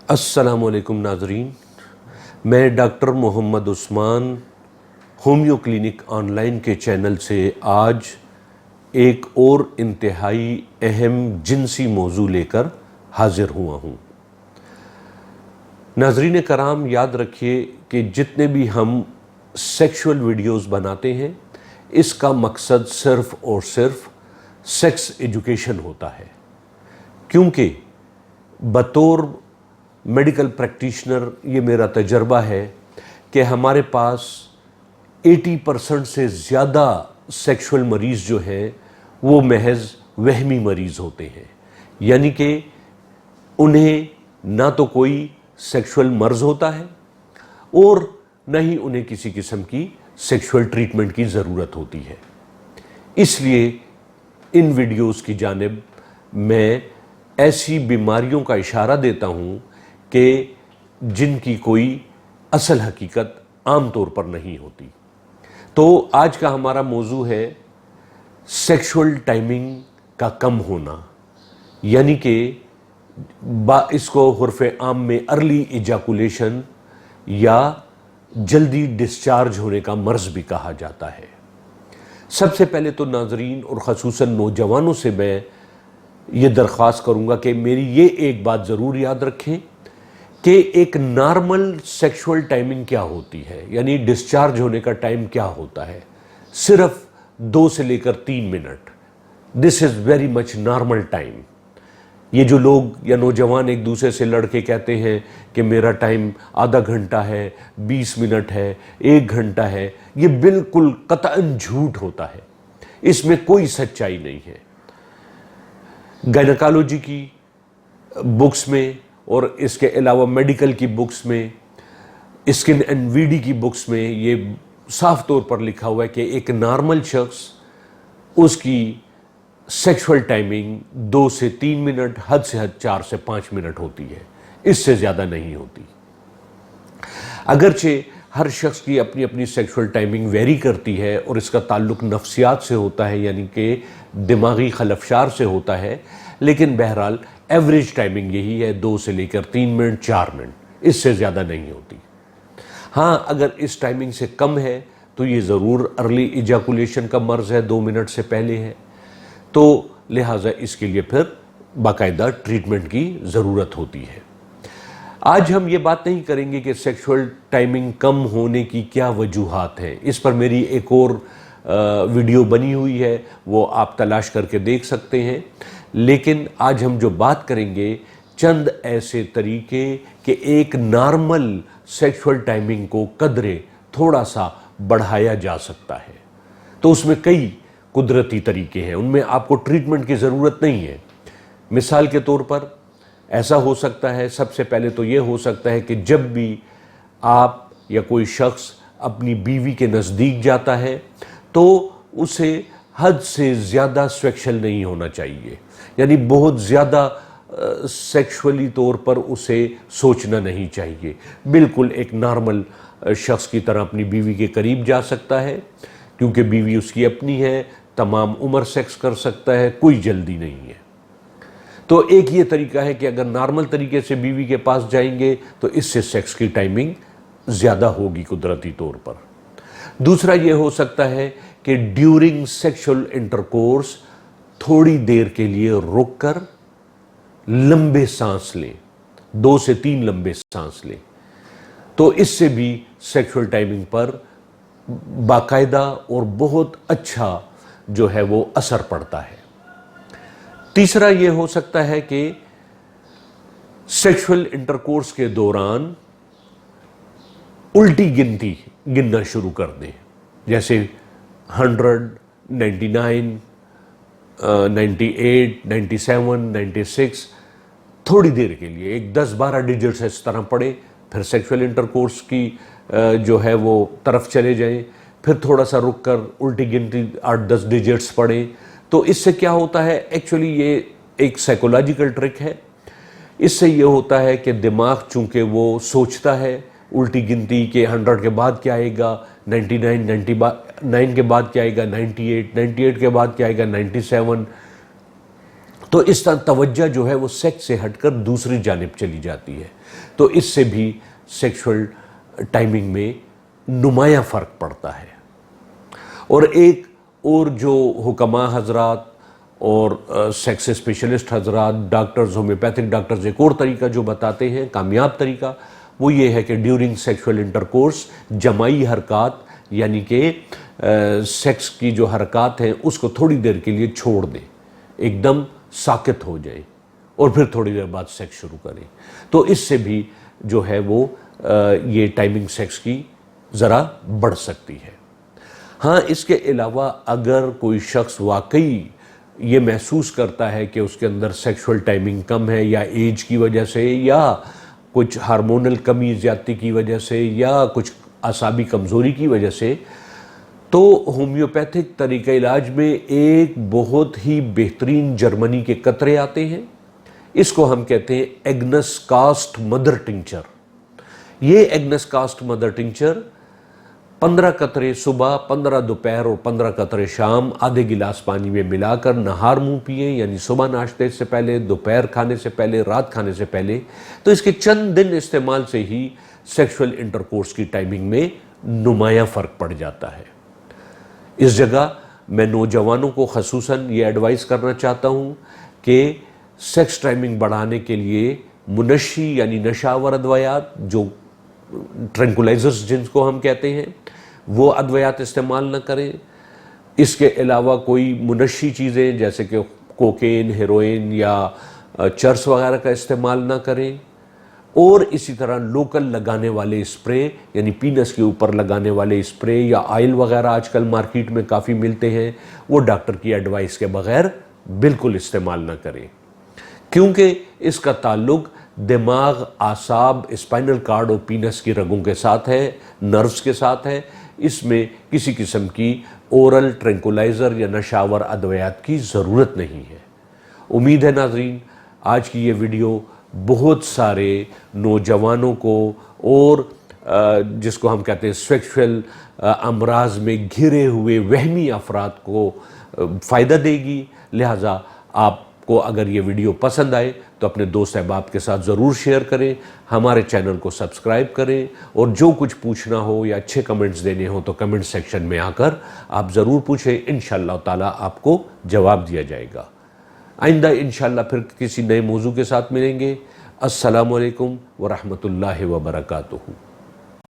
السلام علیکم ناظرین، میں doctor Muhammad Usman homeo clinic on line کے چینل سے آج ایک اور انتہائی اہم جنسی موضوع لے کر حاضر ہوا ہوں۔ ناظرین کرام، یاد رکھیے کہ جتنے بھی ہم سیکشول ویڈیوز بناتے ہیں اس کا مقصد صرف اور صرف سیکس ایجوکیشن ہوتا ہے، کیونکہ بطور میڈیکل پریکٹیشنر یہ میرا تجربہ ہے کہ ہمارے پاس 80% سے زیادہ سیکشول مریض جو ہیں وہ محض وہمی مریض ہوتے ہیں، یعنی کہ انہیں نہ تو کوئی سیکشول مرض ہوتا ہے اور نہ ہی انہیں کسی قسم کی سیکشول ٹریٹمنٹ کی ضرورت ہوتی ہے۔ اس لیے ان ویڈیوز کی جانب میں ایسی بیماریوں کا اشارہ دیتا ہوں کہ جن کی کوئی اصل حقیقت عام طور پر نہیں ہوتی۔ تو آج کا ہمارا موضوع ہے سیکشول ٹائمنگ کا کم ہونا، یعنی کہ اس کو حرف عام میں ارلی ایجاکولیشن یا جلدی ڈسچارج ہونے کا مرض بھی کہا جاتا ہے۔ سب سے پہلے تو ناظرین اور خصوصاً نوجوانوں سے میں یہ درخواست کروں گا کہ میری یہ ایک بات ضرور یاد رکھیں کہ ایک نارمل سیکشول ٹائمنگ کیا ہوتی ہے، یعنی ڈسچارج ہونے کا ٹائم کیا ہوتا ہے، صرف 2 سے لے کر 3 minute. This is very much normal time. یہ جو لوگ یا نوجوان ایک دوسرے سے لڑ کے کہتے ہیں کہ میرا ٹائم آدھا گھنٹہ ہے، 20 منٹ ہے، 1 گھنٹہ ہے، یہ بالکل قطعاً جھوٹ ہوتا ہے، اس میں کوئی سچائی نہیں ہے۔ گائنیکالوجی کی بکس میں اور اس کے علاوہ میڈیکل کی بکس میں، اسکن اینڈ وی ڈی کی بکس میں یہ صاف طور پر لکھا ہوا ہے کہ ایک نارمل شخص اس کی سیکشول ٹائمنگ 2 سے 3 منٹ، حد سے حد 4 سے 5 منٹ ہوتی ہے، اس سے زیادہ نہیں ہوتی۔ اگرچہ ہر شخص کی اپنی اپنی سیکشول ٹائمنگ ویری کرتی ہے اور اس کا تعلق نفسیات سے ہوتا ہے، یعنی کہ دماغی خلفشار سے ہوتا ہے، لیکن بہرحال ایوریج ٹائمنگ یہی ہے، 2 سے لے کر 3 منٹ، 4 منٹ، اس سے زیادہ نہیں ہوتی۔ ہاں، اگر اس ٹائمنگ سے کم ہے تو یہ ضرور ارلی ایجاکولیشن کا مرض ہے، 2 منٹ سے پہلے ہے، تو لہٰذا اس کے لیے پھر باقاعدہ ٹریٹمنٹ کی ضرورت ہوتی ہے۔ آج ہم یہ بات نہیں کریں گے کہ سیکشول ٹائمنگ کم ہونے کی کیا وجوہات ہیں، اس پر میری ایک اور ویڈیو بنی ہوئی ہے، وہ آپ تلاش کر کے دیکھ سکتے ہیں، لیکن آج ہم جو بات کریں گے چند ایسے طریقے کہ ایک نارمل سیکشول ٹائمنگ کو قدرے تھوڑا سا بڑھایا جا سکتا ہے۔ تو اس میں کئی قدرتی طریقے ہیں، ان میں آپ کو ٹریٹمنٹ کی ضرورت نہیں ہے۔ مثال کے طور پر ایسا ہو سکتا ہے، سب سے پہلے تو یہ ہو سکتا ہے کہ جب بھی آپ یا کوئی شخص اپنی بیوی کے نزدیک جاتا ہے تو اسے حد سے زیادہ سیکشل نہیں ہونا چاہیے، یعنی بہت زیادہ سیکشولی طور پر اسے سوچنا نہیں چاہیے، بالکل ایک نارمل شخص کی طرح اپنی بیوی کے قریب جا سکتا ہے، کیونکہ بیوی اس کی اپنی ہے، تمام عمر سیکس کر سکتا ہے، کوئی جلدی نہیں ہے۔ تو ایک یہ طریقہ ہے کہ اگر نارمل طریقے سے بیوی کے پاس جائیں گے تو اس سے سیکس کی ٹائمنگ زیادہ ہوگی قدرتی طور پر۔ دوسرا یہ ہو سکتا ہے کہ ڈیورنگ سیکشل انٹرکورس تھوڑی دیر کے لیے رک کر لمبے سانس لیں، 2 سے 3 لمبے سانس لیں، تو اس سے بھی سیکشل ٹائمنگ پر باقاعدہ اور بہت اچھا جو ہے وہ اثر پڑتا ہے۔ تیسرا یہ ہو سکتا ہے کہ سیکشل انٹرکورس کے دوران الٹی گنتی گننا شروع کر دیں، جیسے 100، 99، 98، 97، 96، تھوڑی دیر کے لیے ایک 10-12 ڈیجٹس اس طرح پڑھیں، پھر سیکشل انٹرکورس کی جو ہے وہ طرف چلے جائیں، پھر تھوڑا سا رک کر الٹی گنتی 8-10 ڈیجٹس پڑھیں۔ تو اس سے کیا ہوتا ہے، ایکچولی یہ ایک سائیکولوجیکل ٹرک ہے، اس سے یہ ہوتا ہے کہ دماغ چونکہ وہ سوچتا ہے الٹی گنتی کے 100 کے بعد کیا آئے گا، 99 کے بعد کیا آئے گا، 98 کے بعد کیا آئے گا، 97، تو اس طرح توجہ جو ہے وہ سیکس سے ہٹ کر دوسری جانب چلی جاتی ہے، تو اس سے بھی سیکشول ٹائمنگ میں نمایاں فرق پڑتا ہے۔ اور ایک اور جو حکماء حضرات اور سیکس اسپیشلسٹ حضرات، ڈاکٹرز، ہومیوپیتھک ڈاکٹرز ایک اور طریقہ جو بتاتے ہیں، کامیاب طریقہ، وہ یہ ہے کہ ڈیورنگ سیکشول انٹرکورس جماعی حرکات یعنی کہ سیکس کی جو حرکات ہیں اس کو تھوڑی دیر کے لیے چھوڑ دیں، ایک دم ساکت ہو جائیں اور پھر تھوڑی دیر بعد سیکس شروع کریں، تو اس سے بھی جو ہے وہ یہ ٹائمنگ سیکس کی ذرا بڑھ سکتی ہے۔ ہاں، اس کے علاوہ اگر کوئی شخص واقعی یہ محسوس کرتا ہے کہ اس کے اندر سیکشول ٹائمنگ کم ہے، یا ایج کی وجہ سے، یا کچھ ہارمونل کمی زیادتی کی وجہ سے، یا کچھ اعصابی کمزوری کی وجہ سے، تو ہومیوپیتھک طریقہ علاج میں ایک بہت ہی بہترین جرمنی کے قطرے آتے ہیں، اس کو ہم کہتے ہیں ایگنس کاسٹ مدر ٹنکچر۔ یہ ایگنس کاسٹ مدر ٹنکچر 15 قطرے صبح، 15 دوپہر اور 15 قطرے شام آدھے گلاس پانی میں ملا کر نہار منہ پئیں، یعنی صبح ناشتے سے پہلے، دوپہر کھانے سے پہلے، رات کھانے سے پہلے، تو اس کے چند دن استعمال سے ہی سیکشول انٹرکورس کی ٹائمنگ میں نمایاں فرق پڑ جاتا ہے۔ اس جگہ میں نوجوانوں کو خصوصاً یہ ایڈوائز کرنا چاہتا ہوں کہ سیکس ٹائمنگ بڑھانے کے لیے منشی یعنی نشاور ادویات، جو ٹرینکولائزرز جن کو ہم کہتے ہیں، وہ ادویات استعمال نہ کریں۔ اس کے علاوہ کوئی منشی چیزیں جیسے کہ کوکین، ہیروئن یا چرس وغیرہ کا استعمال نہ کریں، اور اسی طرح لوکل لگانے والے اسپرے یعنی پینس کے اوپر لگانے والے اسپرے یا آئل وغیرہ آج کل مارکیٹ میں کافی ملتے ہیں، وہ ڈاکٹر کی ایڈوائس کے بغیر بالکل استعمال نہ کریں، کیونکہ اس کا تعلق دماغ، اعصاب، اسپائنل کارڈ اور پینس کی رگوں کے ساتھ ہے، نروز کے ساتھ ہے۔ اس میں کسی قسم کی اورل ٹرینکولائزر یا نشاور ادویات کی ضرورت نہیں ہے۔ امید ہے ناظرین آج کی یہ ویڈیو بہت سارے نوجوانوں کو اور جس کو ہم کہتے ہیں سیکشول امراض میں گھرے ہوئے وہمی افراد کو فائدہ دے گی، لہٰذا آپ کو اگر یہ ویڈیو پسند آئے تو اپنے دوست احباب کے ساتھ ضرور شیئر کریں، ہمارے چینل کو سبسکرائب کریں، اور جو کچھ پوچھنا ہو یا اچھے کمنٹس دینے ہوں تو کمنٹ سیکشن میں آ کر آپ ضرور پوچھیں، انشاءاللہ تعالی آپ کو جواب دیا جائے گا۔ آئندہ انشاءاللہ پھر کسی نئے موضوع کے ساتھ ملیں گے۔ السلام علیکم ورحمۃ اللہ وبرکاتہ۔